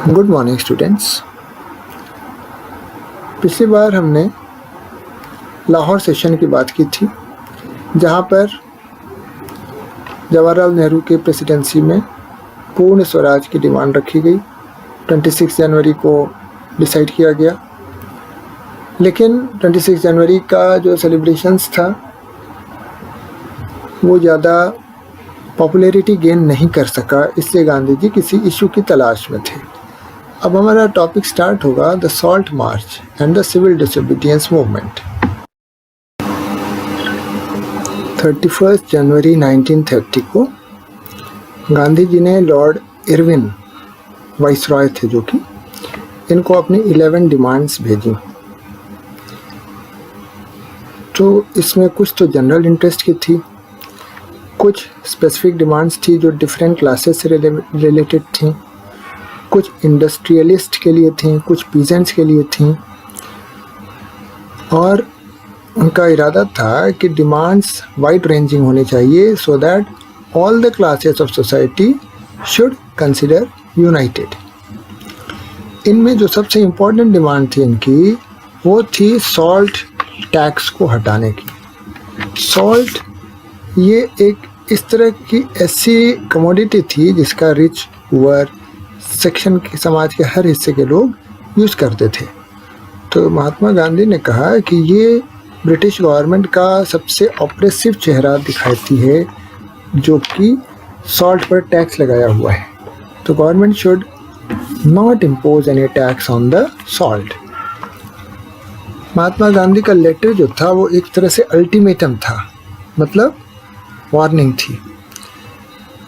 Good morning students. पिछली बार हमने Lahore session की बात की थी, जहाँ पर जवाहरलाल नेहरू के प्रेसिडेंसी में पूर्ण स्वराज की डिमांड रखी गई। 26 जनवरी को डिसाइड किया गया, लेकिन 26 जनवरी का जो सेलिब्रेशंस था वो ज़्यादा पॉपुलैरिटी गेन नहीं कर सका, इसलिए गांधी जी किसी इशू की तलाश में थे। अब हमारा टॉपिक स्टार्ट होगा the salt march and the civil disobedience movement. 31 जनवरी 1930 को गांधी जी ने लॉर्ड इरविन वाइसरॉय थे जो कि इनको अपनी 11 डिमांड्स भेजी। तो इसमें कुछ तो जनरल इंटरेस्ट की थी, कुछ स्पेसिफिक डिमांड्स थी जो डिफरेंट क्लासेस से रिलेटेड थी, कुछ इंडस्ट्रियलिस्ट के लिए थी, कुछ पीजेंट्स के लिए थी, और उनका इरादा था कि डिमांड्स वाइड रेंजिंग होनी चाहिए so that all the classes of society should consider United. इनमें जो सबसे इम्पोर्टेंट डिमांड थी इनकी वो थी सॉल्ट टैक्स को हटाने की। सॉल्ट ये एक इस तरह की ऐसी कमोडिटी थी जिसका रिच पुअर सेक्शन के समाज के हर हिस्से के लोग यूज़ करते थे। तो महात्मा गांधी ने कहा कि ये ब्रिटिश गवर्नमेंट का सबसे ऑप्रेसिव चेहरा दिखाती है जो कि सॉल्ट पर टैक्स लगाया हुआ है। तो government should not impose any tax on the salt. Mahatma Gandhi का लेटर जो था वो एक तरह से अल्टीमेटम था, मतलब वार्निंग थी।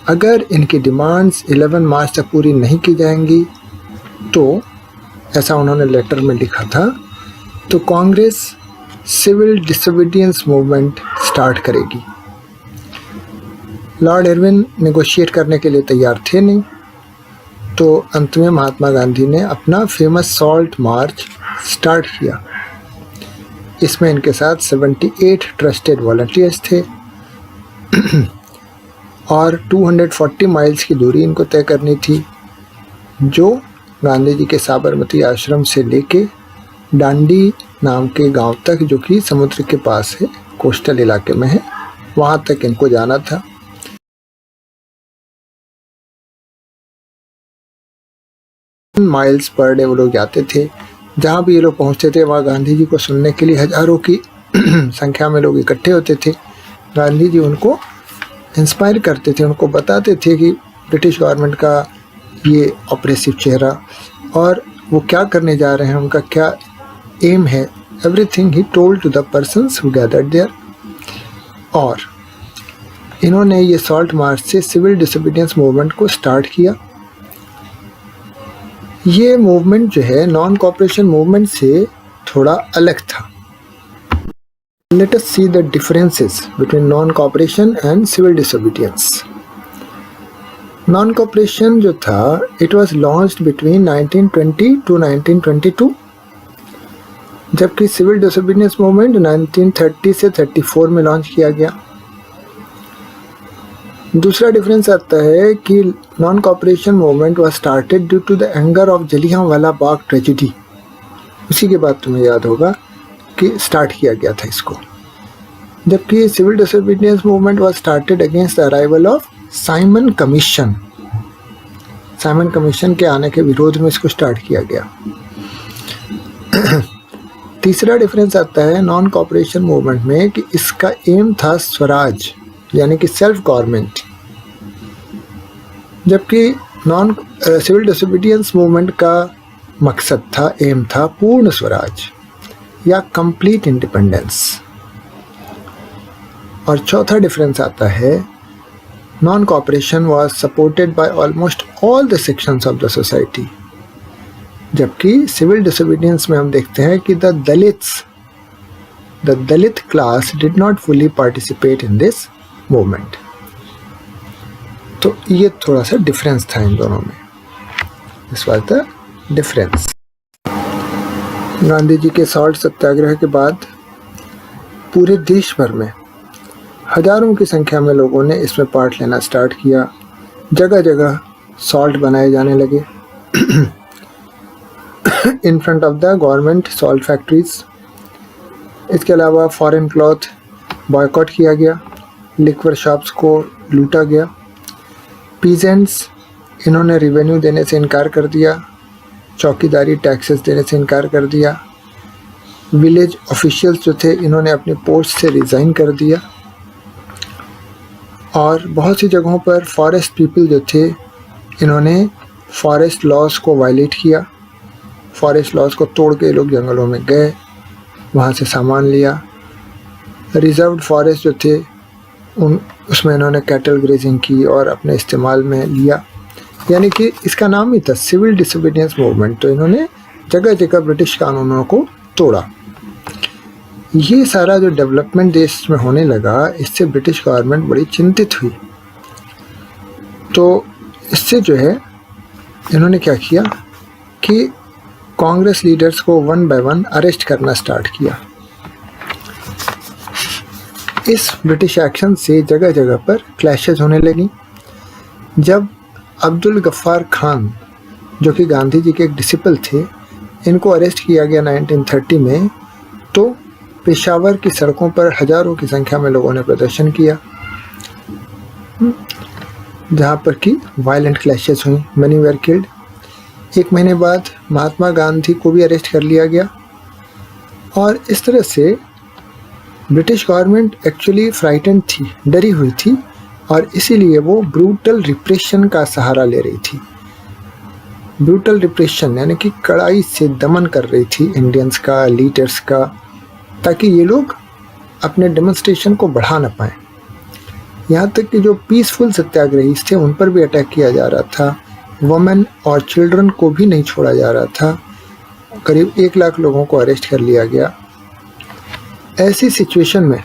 अगर इनकी डिमांड्स 11 मार्च तक पूरी नहीं की जाएंगी तो, ऐसा उन्होंने लेटर में लिखा था, तो Congress civil disobedience movement start करेगी। लॉर्ड इरविन नेगोशिएट करने के लिए तैयार थे नहीं, तो अंत में महात्मा गांधी ने अपना फेमस सॉल्ट मार्च स्टार्ट किया। इसमें इनके साथ 78 ट्रस्टेड वॉलंटियर्स थे और 240 माइल्स की दूरी इनको तय करनी थी, जो गांधी जी के साबरमती आश्रम से लेके डांडी नाम के गांव तक, जो कि समुद्र के पास है, कोस्टल इलाके में है, वहां तक इनको जाना था। माइल्स पर डे वो लोग जाते थे। जहाँ भी ये लोग पहुँचते थे वहाँ गांधी जी को सुनने के लिए हजारों की संख्या में लोग इकट्ठे होते थे। गांधी जी उनको इंस्पायर करते थे, उनको बताते थे कि ब्रिटिश गवर्नमेंट का ये ऑपरेसिव चेहरा और वो क्या करने जा रहे हैं, उनका क्या एम है। Everything he told to the persons who gathered there. और इन्होंने ये सॉल्ट मार्च से सिविल डिसोबीडियंस मूवमेंट को स्टार्ट किया। ये मूवमेंट जो है नॉन कॉपरेशन मूवमेंट से थोड़ा अलग था। Let us see the differences between non-cooperation and civil disobedience. Non-cooperation जो था, it was launched between 1920 to 1922, जबकि civil disobedience movement 1930 से 34 में लॉन्च किया गया। दूसरा डिफरेंस आता है कि non-cooperation movement was started due to the anger of Jallianwala Bagh tragedy. उसी के बाद तुम्हें याद होगा कि स्टार्ट किया गया था इसको, जबकि civil disobedience movement was started against the arrival of Simon Commission. Simon Commission के आने के विरोध में इसको स्टार्ट किया गया। तीसरा डिफरेंस आता है नॉन कॉपरेशन मूवमेंट में कि इसका एम था स्वराज, यानी कि सेल्फ गवर्नमेंट, जबकि नॉन सिविल डिसोबीडियंस मूवमेंट का मकसद था, एम था पूर्ण स्वराज या कंप्लीट इंडिपेंडेंस। और चौथा डिफरेंस आता है non cooperation was supported by almost all the sections of the society, जबकि सिविल डिसोबीडियंस में हम देखते हैं कि the Dalit class did not fully participate in this movement. तो ये थोड़ा सा डिफरेंस था इन दोनों में। This was the difference. Gandhi ji के सॉल्ट सत्याग्रह के बाद पूरे देश भर में हजारों की संख्या में लोगों ने इसमें पार्ट लेना स्टार्ट किया। जगह जगह सॉल्ट बनाए जाने लगे in front of the government salt factories. इसके अलावा फॉरेन क्लॉथ बॉयकॉट किया गया, लिक्वर शॉप्स को लूटा गया, पीजेंट्स इन्होंने रिवेन्यू देने से इनकार कर दिया, चौकीदारी टैक्सेस देने से इनकार कर दिया, विलेज ऑफिशियल्स जो थे इन्होंने अपने पोस्ट से रिज़ाइन कर दिया, और बहुत सी जगहों पर फॉरेस्ट पीपल जो थे इन्होंने फॉरेस्ट लॉज को वायलेट किया। फॉरेस्ट लॉज को तोड़ के लोग जंगलों में गए, वहाँ से सामान लिया। रिजर्व्ड फॉरेस्ट जो थे उसमें इन्होंने कैटल ग्रेजिंग की और अपने इस्तेमाल में लिया, यानी कि इसका नाम ही था सिविल डिसोबीडियंस मूवमेंट। तो इन्होंने जगह जगह ब्रिटिश कानूनों को तोड़ा। ये सारा जो डेवलपमेंट देश में होने लगा, इससे ब्रिटिश गवर्नमेंट बड़ी चिंतित हुई। तो इससे जो है इन्होंने क्या किया कि कांग्रेस लीडर्स को वन बाय वन अरेस्ट करना स्टार्ट किया। इस ब्रिटिश एक्शन से जगह जगह पर क्लैशेस होने लगी। जब अब्दुल गफ्फार खान, जो कि गांधी जी के एक डिसिपल थे, इनको अरेस्ट किया गया 1930 में, तो पेशावर की सड़कों पर हजारों की संख्या में लोगों ने प्रदर्शन किया, जहाँ पर कि वायलेंट क्लैशेस हुई, मैनी वर किल्ड। एक महीने बाद महात्मा गांधी को भी अरेस्ट कर लिया गया, और इस तरह से ब्रिटिश गवर्नमेंट एक्चुअली फ्राइटेंड थी, डरी हुई थी, और इसीलिए वो ब्रूटल रिप्रेशन का सहारा ले रही थी। ब्रूटल रिप्रेशन यानी कि कड़ाई से दमन कर रही थी इंडियंस का, लीडर्स का, ताकि ये लोग अपने डेमोन्स्ट्रेशन को बढ़ा ना पाएँ। यहाँ तक कि जो पीसफुल सत्याग्रही थे उन पर भी अटैक किया जा रहा था, वुमेन और चिल्ड्रन को भी नहीं छोड़ा जा रहा था। करीब 1 लाख लोगों को अरेस्ट कर लिया गया। ऐसी सिचुएशन में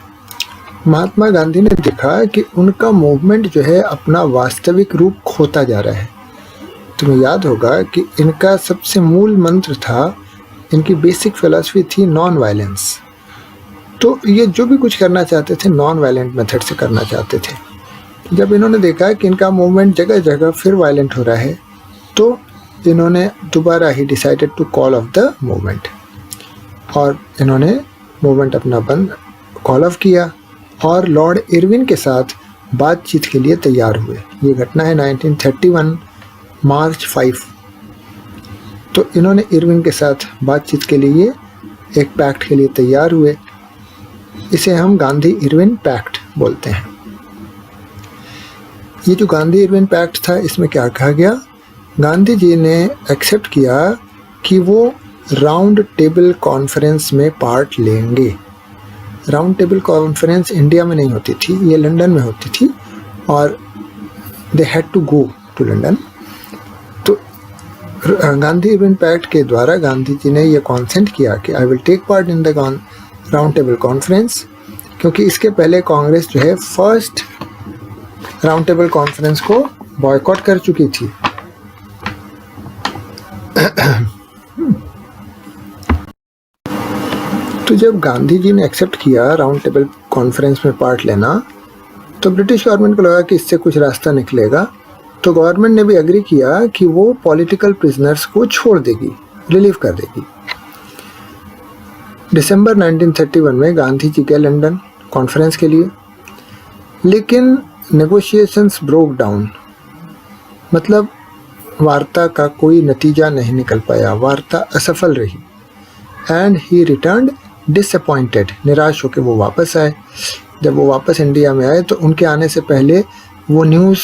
महात्मा गांधी ने देखा कि उनका मूवमेंट जो है अपना वास्तविक रूप खोता जा रहा है। तुम्हें याद होगा कि इनका सबसे मूल मंत्र था, इनकी बेसिक फिलॉसफी थी नॉन वायलेंस। तो ये जो भी कुछ करना चाहते थे नॉन वायलेंट मेथड से करना चाहते थे। जब इन्होंने देखा कि इनका मूवमेंट जगह जगह फिर वायलेंट हो रहा है, तो इन्होंने दोबारा ही decided to call off the movement, और इन्होंने मूवमेंट अपना बंद कॉल ऑफ किया और लॉर्ड इरविन के साथ बातचीत के लिए तैयार हुए। ये घटना है 1931 मार्च 5। तो इन्होंने इरविन के साथ बातचीत के लिए एक पैक्ट के लिए तैयार हुए। इसे हम गांधी इरविन पैक्ट बोलते हैं। ये जो गांधी इरविन पैक्ट था, इसमें क्या कहा गया, गांधी जी ने एक्सेप्ट किया कि वो राउंड टेबल कॉन्फ्रेंस में पार्ट लेंगे। राउंड टेबल कॉन्फ्रेंस इंडिया में नहीं होती थी, ये लंदन में होती थी, और they had to go to London. तो गांधी इरविन पैक्ट के द्वारा गांधी जी ने ये कॉन्सेंट किया कि I will take part in the round table conference, क्योंकि इसके पहले कांग्रेस जो है फर्स्ट राउंड टेबल कॉन्फ्रेंस को बॉयकॉट कर चुकी थी। तो जब गांधी जी ने एक्सेप्ट किया राउंड टेबल कॉन्फ्रेंस में पार्ट लेना, तो ब्रिटिश गवर्नमेंट को लगा कि इससे कुछ रास्ता निकलेगा। तो गवर्नमेंट ने भी एग्री किया कि वो पॉलिटिकल प्रिजनर्स को छोड़ देगी, रिलीव कर देगी। दिसंबर 1931 में गांधी जी गए लंदन कॉन्फ्रेंस के लिए, लेकिन नेगोशिएशंस ब्रोक डाउन, मतलब वार्ता का कोई नतीजा नहीं निकल पाया, वार्ता असफल रही। एंड ही रिटर्न्ड डिसअपॉइंटेड, निराश होकर वो वापस आए। जब वो वापस इंडिया में आए तो उनके आने से पहले वो न्यूज़,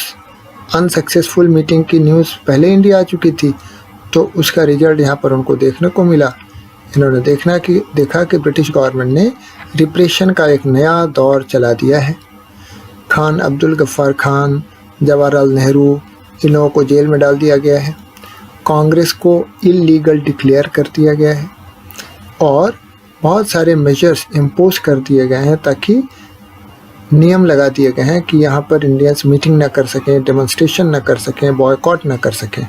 अनसक्सेसफुल मीटिंग की न्यूज़ पहले इंडिया आ चुकी थी, तो उसका रिजल्ट यहाँ पर उनको देखने को मिला। इन्होंने देखा कि ब्रिटिश गवर्नमेंट ने रिप्रेशन का एक नया दौर चला दिया है। खान अब्दुल गफ्फार खान, जवाहरलाल नेहरू, इन लोगों को जेल में डाल दिया गया है। कांग्रेस को इलीगल डिक्लेयर कर दिया गया है, और बहुत सारे मेजर्स इम्पोज कर दिए गए हैं, ताकि नियम लगा दिए गए हैं कि यहाँ पर इंडियंस मीटिंग ना कर सकें, डेमोन्स्ट्रेशन ना कर सकें, बॉयकॉट ना कर सकें।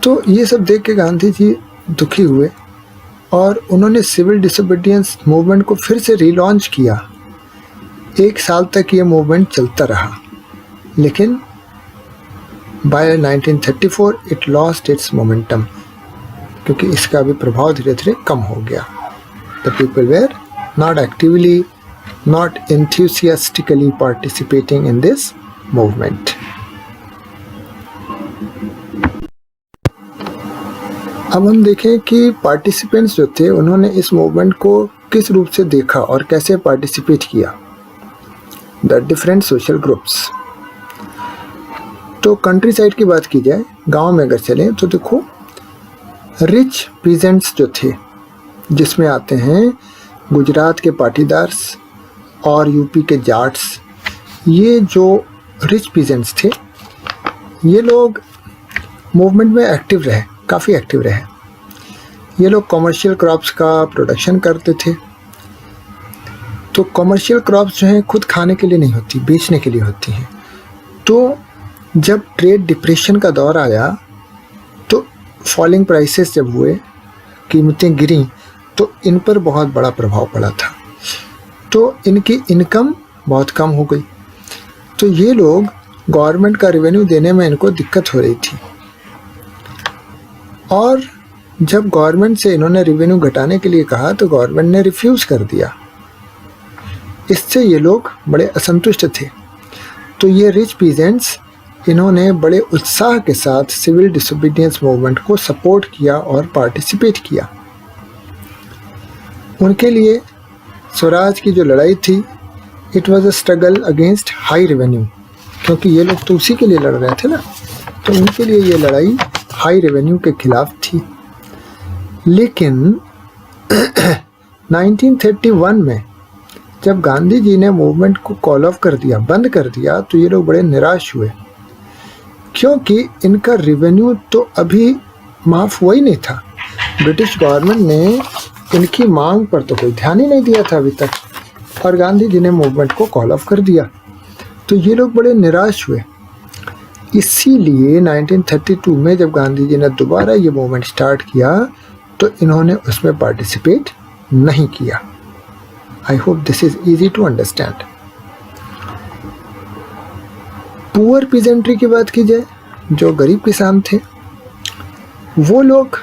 तो ये सब देख के गांधी जी दुखी हुए, और उन्होंने सिविल डिसोबीडियंस मूवमेंट को फिर से रीलॉन्च किया। 1 साल तक ये मूवमेंट चलता रहा, लेकिन by 1934 it lost its momentum. क्योंकि इसका भी प्रभाव धीरे धीरे कम हो गया। The people were not actively, not enthusiastically participating in this movement. अब हम देखें कि पार्टिसिपेंट्स जो थे उन्होंने इस मूवमेंट को किस रूप से देखा और कैसे पार्टिसिपेट किया। The different social groups. तो कंट्री साइड की बात की जाए, गांव में अगर चलें तो देखो रिच पीजेंट्स जो थे, जिसमें आते हैं गुजरात के पाटीदार्स और यूपी के जाट्स, ये जो रिच पीजेंट्स थे ये लोग मूवमेंट में एक्टिव रहे, काफ़ी एक्टिव रहे। ये लोग कमर्शियल क्रॉप्स का प्रोडक्शन करते थे। तो कमर्शियल क्रॉप्स जो हैं खुद खाने के लिए नहीं होती, बेचने के लिए होती हैं। तो जब ट्रेड डिप्रेशन का दौर आया तो फॉलिंग प्राइसेस जब हुए, कीमतें गिरी, तो इन पर बहुत बड़ा प्रभाव पड़ा था। तो इनकी इनकम बहुत कम हो गई। तो ये लोग गवर्नमेंट का रेवेन्यू देने में इनको दिक्कत हो रही थी, और जब गवर्नमेंट से इन्होंने रेवेन्यू घटाने के लिए कहा तो गवर्नमेंट ने रिफ्यूज़ कर दिया। इससे ये लोग बड़े असंतुष्ट थे। तो ये रिच पीजेंट्स, इन्होंने बड़े उत्साह के साथ सिविल डिसोबीडियंस मूवमेंट को सपोर्ट किया और पार्टिसिपेट किया। उनके लिए स्वराज की जो लड़ाई थी, it was a struggle against high revenue, क्योंकि ये लोग तो उसी के लिए लड़ रहे थे ना। तो उनके लिए ये लड़ाई हाई रेवेन्यू के खिलाफ थी। लेकिन 1931 में जब गांधी जी ने मूवमेंट को कॉल ऑफ कर दिया, बंद कर दिया, तो ये लोग बड़े निराश हुए, क्योंकि इनका रेवेन्यू तो अभी माफ़ हुआ ही नहीं था। ब्रिटिश गवर्नमेंट ने इनकी मांग पर तो कोई ध्यान ही नहीं दिया था अभी तक, और गांधी जी ने मूवमेंट को कॉल ऑफ कर दिया। तो ये लोग बड़े निराश हुए। इसीलिए 1932 में जब गांधी जी ने दोबारा ये मूवमेंट स्टार्ट किया तो इन्होंने उसमें पार्टिसिपेट नहीं किया। I hope this is easy to understand. Poor peasantry की बात की जाए, जो गरीब किसान थे, वो लोग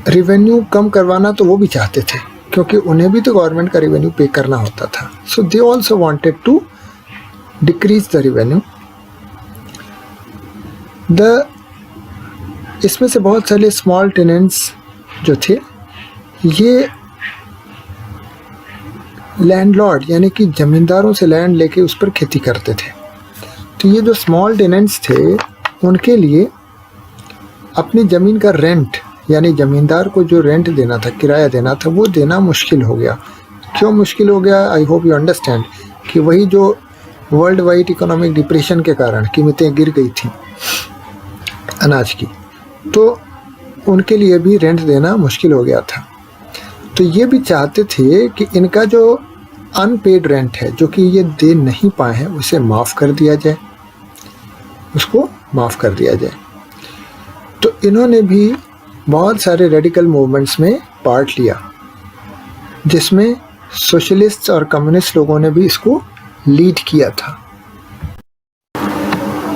रेवेन्यू कम करवाना तो वो भी चाहते थे, क्योंकि उन्हें भी तो गवर्नमेंट का रेवेन्यू पे करना होता था। So they also wanted to decrease the revenue. इसमें से बहुत सारे स्मॉल टेनेंट्स जो थे, ये लैंडलॉर्ड यानी कि ज़मींदारों से लैंड लेके उस पर खेती करते थे। तो ये जो स्मॉल टेनेंट्स थे, उनके लिए अपनी ज़मीन का रेंट, यानी ज़मींदार को जो रेंट देना था, किराया देना था, वो देना मुश्किल हो गया। क्यों मुश्किल हो गया? आई होप यू अंडरस्टैंड कि वही जो वर्ल्ड वाइड इकोनॉमिक डिप्रेशन के कारण कीमतें गिर गई थी अनाज की, तो उनके लिए भी रेंट देना मुश्किल हो गया था। तो ये भी चाहते थे कि इनका जो अनपेड रेंट है, जो कि ये दे नहीं पाए हैं, उसे माफ़ कर दिया जाए, उसको माफ़ कर दिया जाए। तो इन्होंने भी बहुत सारे रेडिकल मूवमेंट्स में पार्ट लिया, जिसमें सोशलिस्ट और कम्युनिस्ट लोगों ने भी इसको लीड किया था।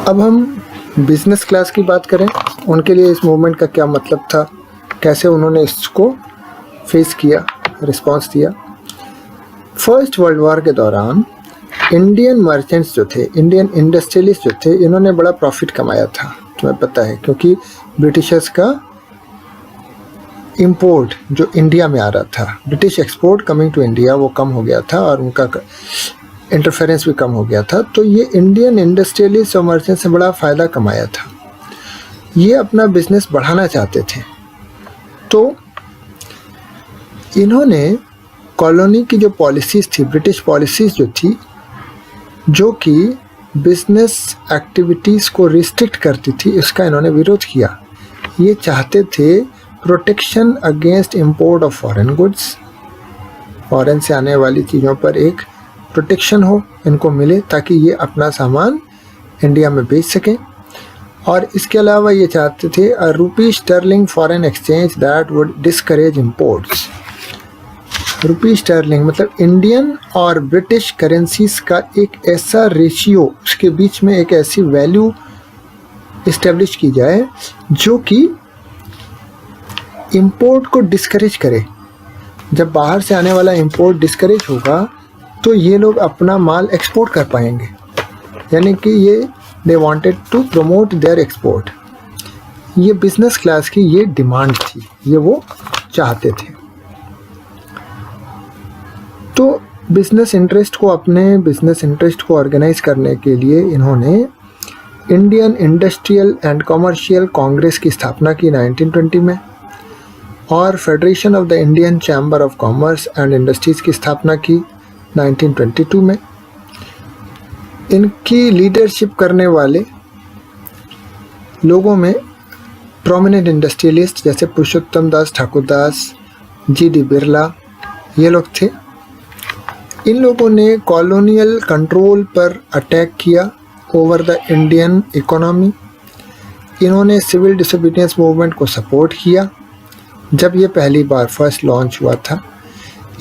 अब हम बिजनेस क्लास की बात करें, उनके लिए इस मूवमेंट का क्या मतलब था, कैसे उन्होंने इसको फेस किया, रिस्पांस दिया। फर्स्ट वर्ल्ड वॉर के दौरान इंडियन मर्चेंट्स जो थे, इंडियन इंडस्ट्रियलिस्ट जो थे, इन्होंने बड़ा प्रॉफिट कमाया था, तुम्हें पता है, क्योंकि ब्रिटिशर्स का इंपोर्ट जो इंडिया में आ रहा था, British export coming to India, वो कम हो गया था और उनका इंटरफेरेंस भी कम हो गया था। तो ये इंडियन इंडस्ट्रियलिस्ट और मर्चेंट्स से बड़ा फ़ायदा कमाया था। ये अपना बिजनेस बढ़ाना चाहते थे। तो इन्होंने कॉलोनी की जो पॉलिसीज़ थी, ब्रिटिश पॉलिसीज़ जो थी, जो कि बिजनेस एक्टिविटीज़ को रिस्ट्रिक्ट करती थी, इसका इन्होंने विरोध किया। ये चाहते थे protection against import of foreign goods, foreign से आने वाली चीज़ों पर एक प्रोटेक्शन हो, इनको मिले, ताकि ये अपना सामान इंडिया में बेच सकें। और इसके अलावा ये चाहते थे a rupee sterling foreign exchange that would discourage imports. Rupee sterling मतलब इंडियन और ब्रिटिश करेंसीज का एक ऐसा रेशियो, उसके बीच में एक ऐसी वैल्यू इस्टेब्लिश की जाए जो कि इंपोर्ट को डिस्करेज करे। जब बाहर से आने वाला इंपोर्ट डिस्करेज होगा तो ये लोग अपना माल एक्सपोर्ट कर पाएंगे, यानी कि ये they wanted to promote their export. ये बिजनेस क्लास की ये डिमांड थी, ये वो चाहते थे। तो बिजनेस इंटरेस्ट को ऑर्गेनाइज करने के लिए इन्होंने Indian industrial and commercial Congress की स्थापना की 1920 में, और federation of the Indian chamber of commerce and industries की स्थापना की 1922 में। इनकी लीडरशिप करने वाले लोगों में प्रोमिनेंट इंडस्ट्रियलिस्ट जैसे पुरुषोत्तम दास ठाकुरदास, जी.डी. बिरला, ये लोग थे। इन लोगों ने कॉलोनियल कंट्रोल पर अटैक किया ओवर द इंडियन इकोनॉमी। इन्होंने सिविल डिसोबीडियंस मूवमेंट को सपोर्ट किया जब ये पहली बार फर्स्ट लॉन्च हुआ था।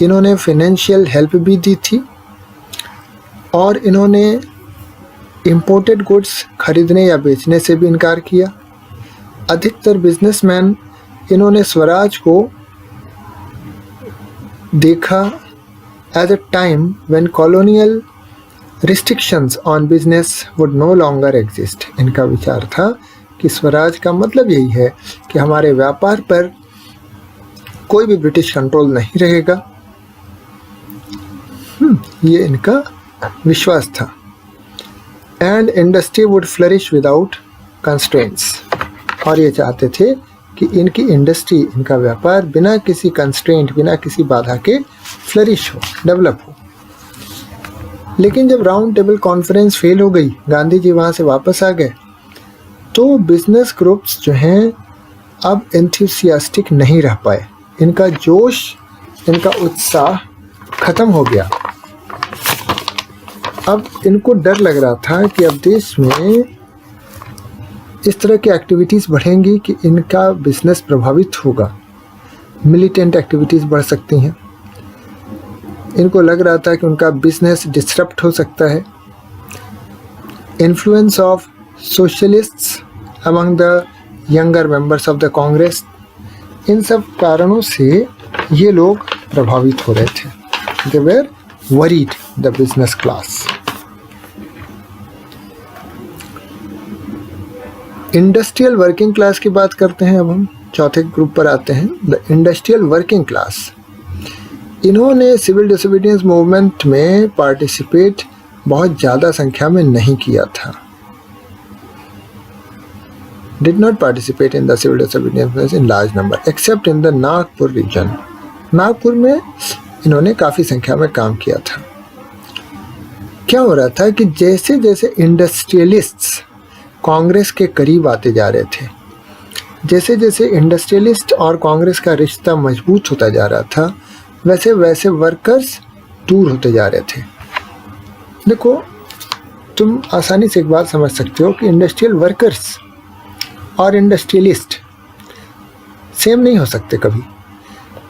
इन्होंने फाइनेंशियल हेल्प भी दी थी, और इन्होंने इंपोर्टेड गुड्स खरीदने या बेचने से भी इनकार किया। अधिकतर बिजनेसमैन इन्होंने स्वराज को देखा as a time when colonial restrictions on business would no longer exist. इनका विचार था कि स्वराज का मतलब यही है कि हमारे व्यापार पर कोई भी ब्रिटिश कंट्रोल नहीं रहेगा। ये इनका विश्वास था। And industry would flourish without constraints, और ये चाहते थे कि इनकी इंडस्ट्री, इनका व्यापार बिना किसी कंस्ट्रेंट, बिना किसी बाधा के फ्लरिश हो, डेवलप हो। लेकिन जब राउंड टेबल कॉन्फ्रेंस फेल हो गई, गांधी जी वहाँ से वापस आ गए, तो बिजनेस ग्रुप्स जो हैं अब एंथुसियास्टिक नहीं रह पाए। इनका जोश, इनका उत्साह खत्म हो गया। अब इनको डर लग रहा था कि अब देश में इस तरह की एक्टिविटीज़ बढ़ेंगी कि इनका बिजनेस प्रभावित होगा, मिलिटेंट एक्टिविटीज़ बढ़ सकती हैं। इनको लग रहा था कि उनका बिजनेस डिसरप्ट हो सकता है। Influence of socialists among the younger members of the Congress, इन सब कारणों से ये लोग प्रभावित हो रहे थे। They were worried, the business class. Industrial working class की बात करते हैं। अब हम चौथे ग्रुप पर आते हैं, द इंडस्ट्रियल वर्किंग क्लास। इन्होंने सिविल डिसोबीडियंस मूवमेंट में पार्टिसिपेट बहुत ज़्यादा संख्या में नहीं किया था। Did not participate in the civil disobedience movement in large number except in the Nagpur region। Nagpur में इन्होंने काफ़ी संख्या में काम किया था। क्या हो रहा था कि जैसे जैसे इंडस्ट्रियलिस्ट्स कांग्रेस के करीब आते जा रहे थे, जैसे जैसे इंडस्ट्रियलिस्ट और कांग्रेस का रिश्ता मजबूत होता जा रहा था, वैसे वैसे वर्कर्स दूर होते जा रहे थे। देखो, तुम आसानी से एक बात समझ सकते हो कि इंडस्ट्रियल वर्कर्स और इंडस्ट्रियलिस्ट सेम नहीं हो सकते कभी,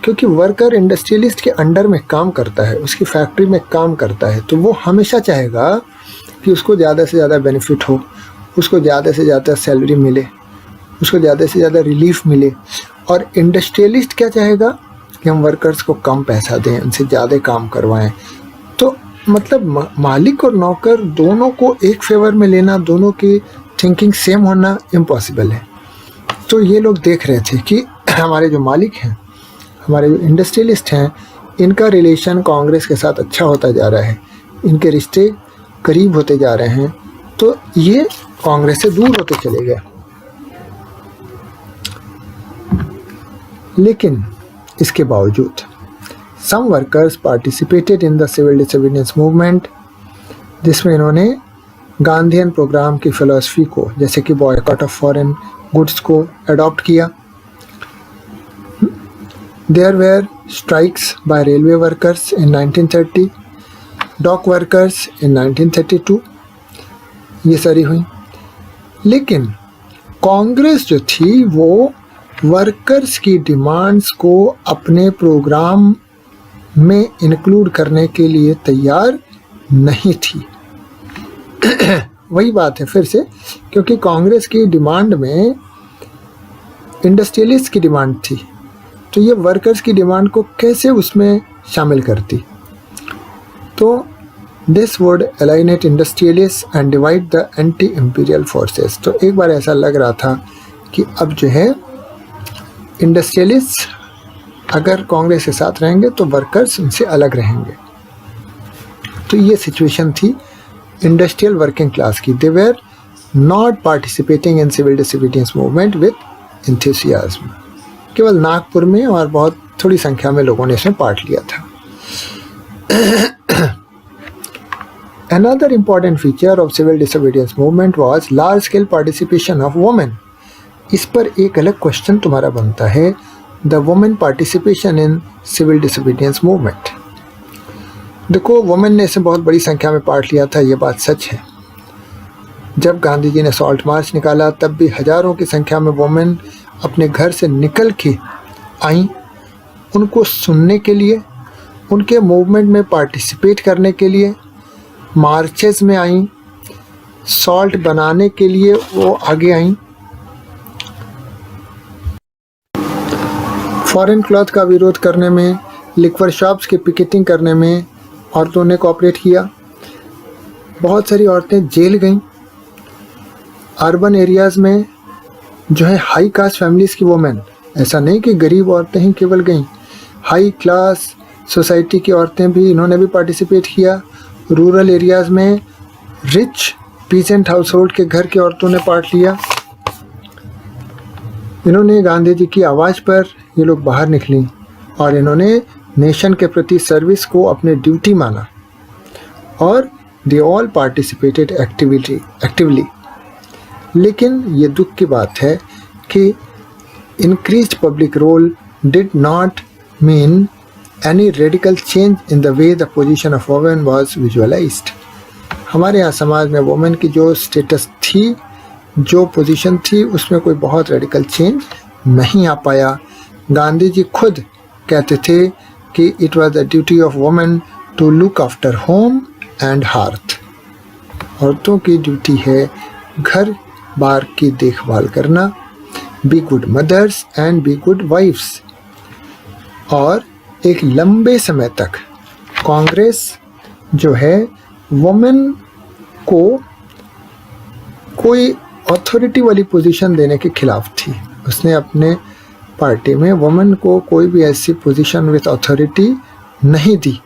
क्योंकि वर्कर इंडस्ट्रियलिस्ट के अंडर में काम करता है, उसकी फैक्ट्री में काम करता है, तो वो हमेशा चाहेगा कि उसको ज़्यादा से ज़्यादा बेनिफिट हो, उसको ज़्यादा से ज़्यादा सैलरी मिले, उसको ज़्यादा से ज़्यादा रिलीफ मिले। और इंडस्ट्रियलिस्ट क्या चाहेगा कि हम वर्कर्स को कम पैसा दें, उनसे ज़्यादा काम करवाएं। तो मतलब मालिक और नौकर दोनों को एक फेवर में लेना, दोनों की थिंकिंग सेम होना इम्पॉसिबल है। तो ये लोग देख रहे थे कि हमारे जो मालिक हैं, हमारे जो इंडस्ट्रियलिस्ट हैं, इनका रिलेशन कांग्रेस के साथ अच्छा होता जा रहा है, इनके रिश्ते करीब होते जा रहे हैं, तो ये कांग्रेस से दूर होते चले गए। लेकिन इसके बावजूद some workers participated in the civil disobedience movement, जिसमें इन्होंने गांधीयन प्रोग्राम की फिलॉसफी को, जैसे कि बॉयकॉट ऑफ फॉरेन गुड्स को अडॉप्ट किया। There were strikes by railway workers in 1930, dock workers in 1932, ये सारी हुई। लेकिन कांग्रेस जो थी वो वर्कर्स की डिमांड्स को अपने प्रोग्राम में इंक्लूड करने के लिए तैयार नहीं थी। वही बात है फिर से, क्योंकि कांग्रेस की डिमांड में इंडस्ट्रियलिस्ट की डिमांड थी, तो ये वर्कर्स की डिमांड को कैसे उसमें शामिल करती। तो this would alienate industrialist and divide the anti imperial forces. तो एक बार ऐसा लग रहा था कि अब जो है इंडस्ट्रियलिस्ट अगर कांग्रेस के साथ रहेंगे तो वर्कर्स उनसे अलग रहेंगे। तो ये सिचुएशन थी इंडस्ट्रियल वर्किंग क्लास की। They were not participating in civil disobedience movement with enthusiasm. केवल नागपुर में और बहुत थोड़ी संख्या में लोगों ने इसमें पार्ट लिया था। Another important feature of civil disobedience movement was large scale participation of women. इस पर एक अलग क्वेश्चन तुम्हारा बनता है, the women participation in civil disobedience movement. देखो वुमेन ने इसमें बहुत बड़ी संख्या में पार्ट लिया था, ये बात सच है। जब गांधी जी ने सॉल्ट मार्च निकाला तब भी हजारों की संख्या में वुमेन अपने घर से निकल के आई उनको सुनने के लिए, उनके मूवमेंट में पार्टिसिपेट करने के लिए, मार्चेस में आई, सॉल्ट बनाने के लिए वो आगे आई। फॉरेन क्लॉथ का विरोध करने में, लिक्वर शॉप्स की पिकेटिंग करने में औरतों ने कोऑपरेट किया। बहुत सारी औरतें जेल गईं। अर्बन एरियाज़ में जो है हाई कास्ट फैमिलीज़ की वुमेन, ऐसा नहीं कि गरीब औरतें ही केवल गईं, हाई क्लास सोसाइटी की औरतें भी, इन्होंने भी पार्टिसिपेट किया। रूरल एरियाज़ में रिच पीजेंट हाउस होल्ड के घर की औरतों ने पार्ट लिया। इन्होंने गांधी जी की आवाज़ पर ये लोग बाहर निकली और इन्होंने नेशन के प्रति सर्विस को अपने ड्यूटी माना और दे ऑल पार्टिसिपेटेड एक्टिवली। लेकिन ये दुख की बात है कि increased public role did not mean any radical change in the way the position of women was visualized. हमारे यहाँ समाज में वुमेन की जो स्टेटस थी, जो पोजीशन थी, उसमें कोई बहुत रेडिकल चेंज नहीं आ पाया। गांधी जी खुद कहते थे कि it was the duty of women to look after home and hearth. औरतों की ड्यूटी है घर बार की देखभाल करना, be good mothers and be good wives. और एक लंबे समय तक कांग्रेस जो है वुमेन को कोई अथॉरिटी वाली पोजीशन देने के खिलाफ थी। उसने अपने पार्टी में वुमेन को कोई भी ऐसी पोजीशन विथ अथॉरिटी नहीं दी।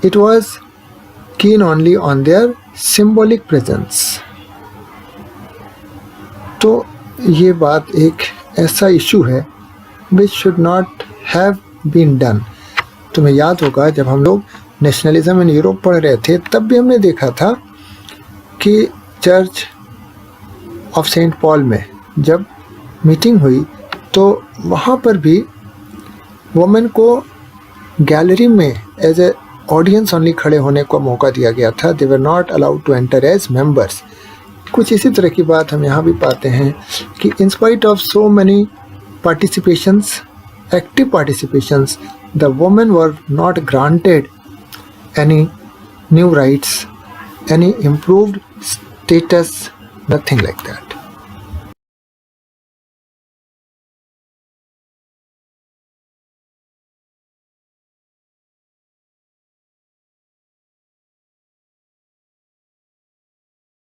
It was keen only on their symbolic presence. तो ये बात एक ऐसा इशू है which should not have been done. तुम्हें याद होगा जब हम लोग नेशनलिज्म इन यूरोप पढ़ रहे थे तब भी हमने देखा था कि चर्च ऑफ सेंट पॉल में जब मीटिंग हुई तो वहाँ पर भी वुमेन को गैलरी में एज ए ऑडियंस ओनली खड़े होने का मौका दिया गया था। They were not allowed to enter as members. कुछ इसी तरह की बात हम यहाँ भी पाते हैं कि in spite of so many participations, active participations, the women were not granted any new rights, any improved status, nothing like that.